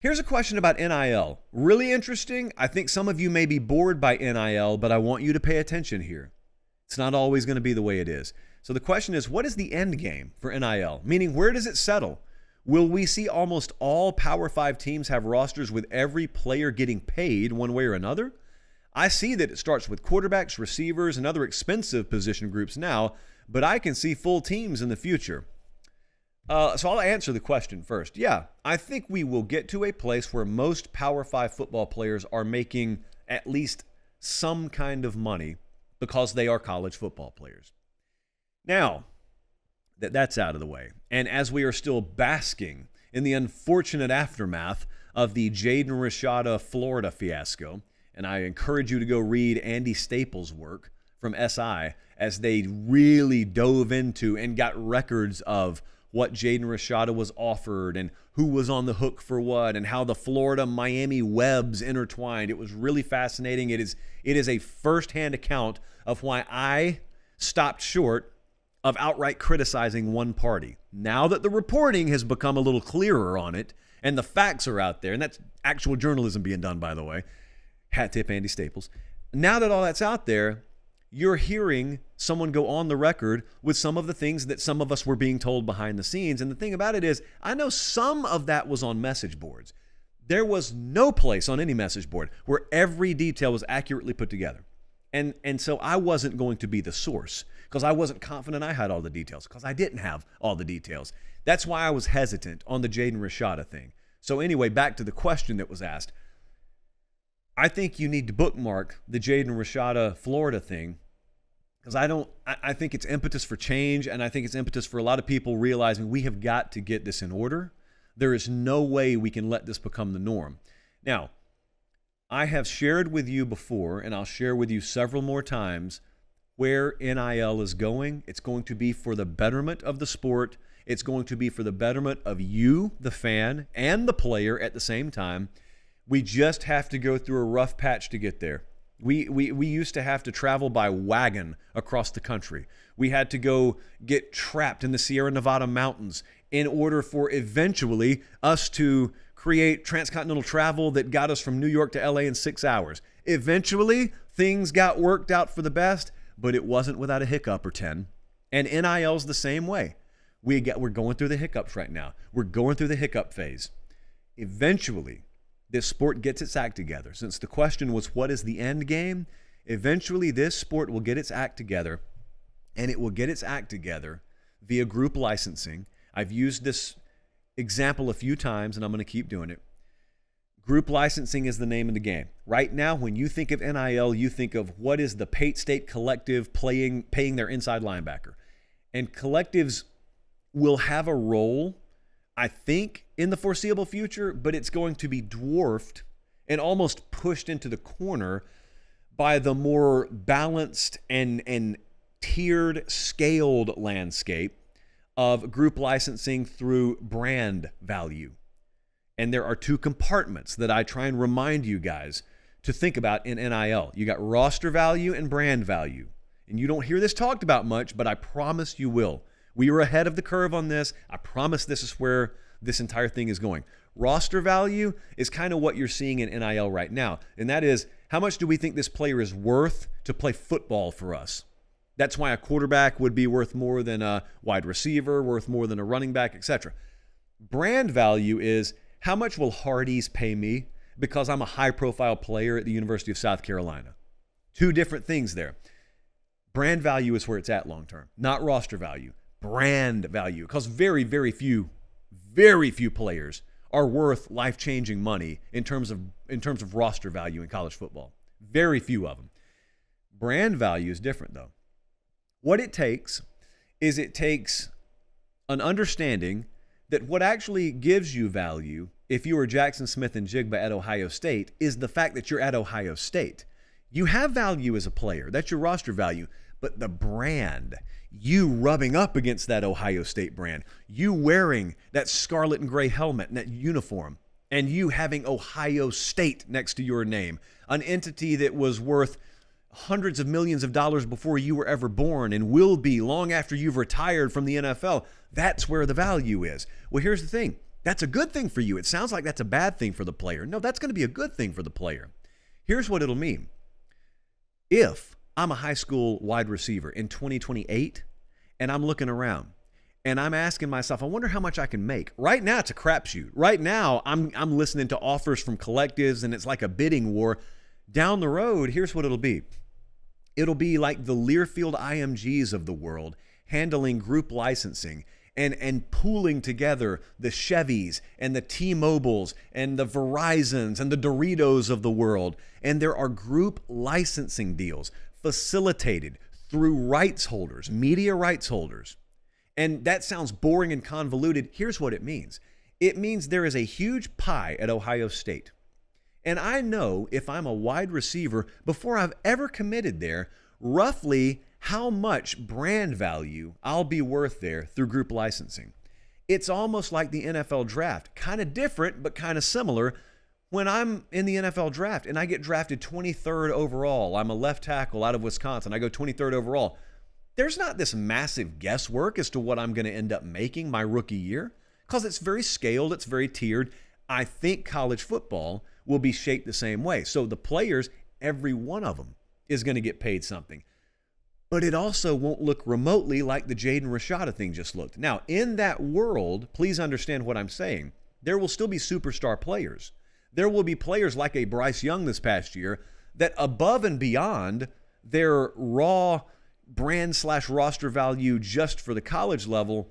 Here's a question about NIL. Really interesting. I think some of you may be bored by NIL, but I want you to pay attention here. It's not always going to be the way it is. So the question is, what is the end game for NIL? Meaning, where does it settle? Will we see almost all Power 5 teams have rosters with every player getting paid one way or another? I see that it starts with quarterbacks, receivers, and other expensive position groups now, but I can see full teams in the future. So I'll answer the question first. Yeah, I think we will get to a place where most Power 5 football players are making at least some kind of money because they are college football players. Now, that's out of the way, and as we are still basking in the unfortunate aftermath of the Jaden Rashada Florida fiasco, and I encourage you to go read Andy Staples' work from SI as they really dove into and got records of what Jaden Rashada was offered and who was on the hook for what and how the Florida-Miami webs intertwined. It was really fascinating. It is a firsthand account of why I stopped short of outright criticizing one party. Now that the reporting has become a little clearer on it and the facts are out there, and that's actual journalism being done, by the way, hat tip Andy Staples. Now that all that's out there, you're hearing someone go on the record with some of the things that some of us were being told behind the scenes. And the thing about it is, I know some of that was on message boards. There was no place on any message board where every detail was accurately put together. And so I wasn't going to be the source because I wasn't confident I had all the details because I didn't have all the details. That's why I was hesitant on the Jaden Rashada thing. So anyway, back to the question that was asked. I think you need to bookmark the Jaden Rashada Florida thing because I think it's impetus for change, and I think it's impetus for a lot of people realizing we have got to get this in order. There is no way we can let this become the norm. Now, I have shared with you before, and I'll share with you several more times, where NIL is going. It's going to be for the betterment of the sport. It's going to be for the betterment of you, the fan, and the player at the same time. We just have to go through a rough patch to get there. We used to have to travel by wagon across the country. We had to go get trapped in the Sierra Nevada mountains in order for eventually us to create transcontinental travel that got us from New York to LA in 6 hours. Eventually, things got worked out for the best, but it wasn't without a hiccup or 10. And NIL's the same way. We're going through the hiccups right now. We're going through the hiccup phase. Eventually, this sport gets its act together. Since the question was, what is the end game? Eventually, this sport will get its act together, and it will get its act together via group licensing. I've used this example a few times, and I'm going to keep doing it. Group licensing is the name of the game. Right now, when you think of NIL, you think of what is the Pate State Collective paying their inside linebacker. And collectives will have a role, I think, in the foreseeable future, but it's going to be dwarfed and almost pushed into the corner by the more balanced and tiered, scaled landscape of group licensing through brand value. And there are two compartments that I try and remind you guys to think about in NIL. You got roster value and brand value. And you don't hear this talked about much, but I promise you will. We are ahead of the curve on this. I promise this is where this entire thing is going. Roster value is kind of what you're seeing in NIL right now. And that is, how much do we think this player is worth to play football for us? That's why a quarterback would be worth more than a wide receiver, worth more than a running back, etc. Brand value is, how much will Hardee's pay me because I'm a high-profile player at the University of South Carolina? Two different things there. Brand value is where it's at long-term, not roster value. Brand value, because very, very few players are worth life-changing money in terms of roster value in college football. Very few of them. Brand value is different, though. What it takes is an understanding that what actually gives you value if you are Jackson Smith and Jigba at Ohio State is the fact that you're at Ohio State. You have value as a player. That's your roster value. But the brand, you rubbing up against that Ohio State brand, you wearing that scarlet and gray helmet and that uniform, and you having Ohio State next to your name, an entity that was worth hundreds of millions of dollars before you were ever born and will be long after you've retired from the NFL. That's where the value is. Well, here's the thing. That's a good thing for you. It sounds like that's a bad thing for the player. No, that's going to be a good thing for the player. Here's what it'll mean. If I'm a high school wide receiver in 2028 and I'm looking around and I'm asking myself, I wonder how much I can make. Right now, it's a crapshoot. Right now, I'm listening to offers from collectives and it's like a bidding war. Down the road, here's what it'll be. It'll be like the Learfield IMGs of the world handling group licensing and pooling together the Chevys and the T-Mobiles and the Verizons and the Doritos of the world. And there are group licensing deals facilitated through rights holders, media rights holders. And that sounds boring and convoluted. Here's what it means. It means there is a huge pie at Ohio State. And I know if I'm a wide receiver, before I've ever committed there, roughly how much brand value I'll be worth there through group licensing. It's almost like the NFL draft, kind of different, but kind of similar. When I'm in the NFL draft and I get drafted 23rd overall, I'm a left tackle out of Wisconsin, I go 23rd overall. There's not this massive guesswork as to what I'm going to end up making my rookie year because it's very scaled, it's very tiered. I think college football will be shaped the same way. So the players, every one of them is going to get paid something. But it also won't look remotely like the Jaden Rashada thing just looked. Now, in that world, please understand what I'm saying. There will still be superstar players. There will be players like a Bryce Young this past year that above and beyond their raw brand/roster value just for the college level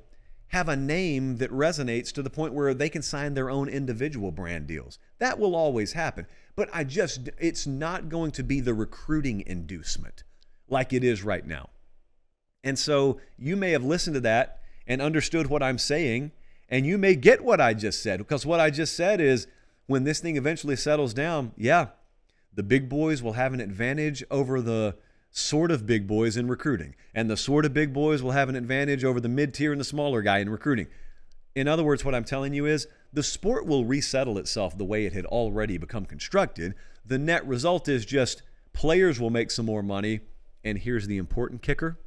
have a name that resonates to the point where they can sign their own individual brand deals. That will always happen. But it's not going to be the recruiting inducement like it is right now. And so you may have listened to that and understood what I'm saying, and you may get what I just said, because what I just said is when this thing eventually settles down, yeah, the big boys will have an advantage over the sort of big boys in recruiting, and the sort of big boys will have an advantage over the mid-tier and the smaller guy in recruiting. In other words, what I'm telling you is the sport will resettle itself the way it had already become constructed. The net result is just players will make some more money. And here's the important kicker.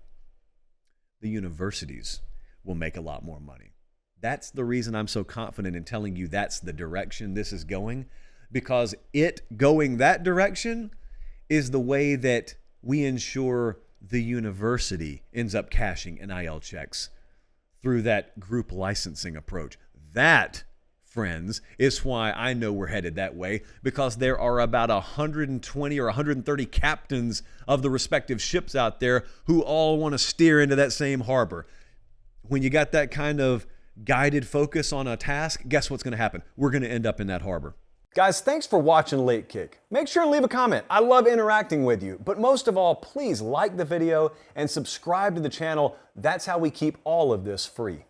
The universities will make a lot more money. That's the reason I'm so confident in telling you that's the direction this is going, because it going that direction is the way that we ensure the university ends up cashing NIL checks through that group licensing approach. That, friends, is why I know we're headed that way, because there are about 120 or 130 captains of the respective ships out there who all want to steer into that same harbor. When you got that kind of guided focus on a task, guess what's going to happen? We're going to end up in that harbor. Guys, thanks for watching Late Kick. Make sure and leave a comment. I love interacting with you. But most of all, please like the video and subscribe to the channel. That's how we keep all of this free.